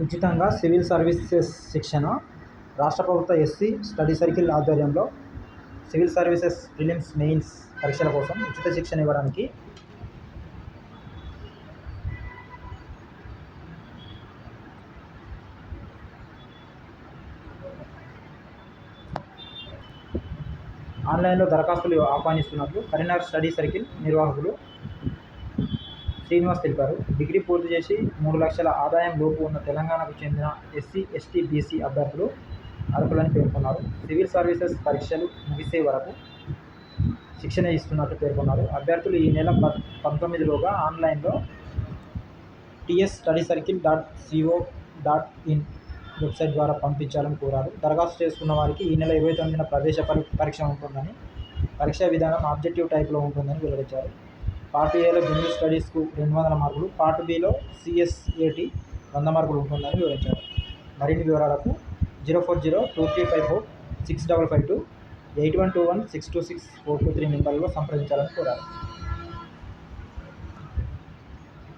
ఉచితంగా civil services శిక్షణ రాష్ట్ర ప్రభుత్వ ఎస్సీ స్టడీ సర్కిల్ ఆధ్వర్యంలో సివిల్ సర్వీసెస్ ప్రిలిమ్స్ మెయిన్స్ పరీక్షల కోసం ఉచిత శిక్షణ ఇవ్వడానికి ఆన్లైన్లో దరఖాస్తులు ఆహ్వానిస్తున్నట్లు కరీంనగర్ స్టడీ సర్కిల్ నిర్వాహకులు శ్రీనివాస్ తెలిపారు. డిగ్రీ పూర్తి చేసి 3 లక్షల ఆదాయం లోపు ఉన్న తెలంగాణకు చెందిన ఎస్సీ, ఎస్టీ, బీసీ అభ్యర్థులు అర్హులని పేర్కొన్నారు. సివిల్ సర్వీసెస్ పరీక్షలు ముగిసే వరకు శిక్షణ ఇస్తున్నట్లు పేర్కొన్నారు. అభ్యర్థులు ఈ నెల 19లోగా ఆన్లైన్లో ts.studycircle.co.in వెబ్సైట్ ద్వారా పంపించాలని కోరారు. దరఖాస్తు చేసుకున్న వారికి ఈ నెల 29న ప్రవేశ పరీక్ష ఉంటుందని, పరీక్షా విధానం ఆబ్జెక్టివ్ టైప్లో ఉంటుందని వెల్లడించారు. పార్ట్ ఏలో జనరల్ స్టడీస్కు 200 మార్కులు, పార్ట్ బిలో CSAT 100 మార్కులు ఉంటుందని వివరించారు. మరిన్ని వివరాలకు 04023546552 8121626423 నెంబర్లో సంప్రదించాలని కోరారు.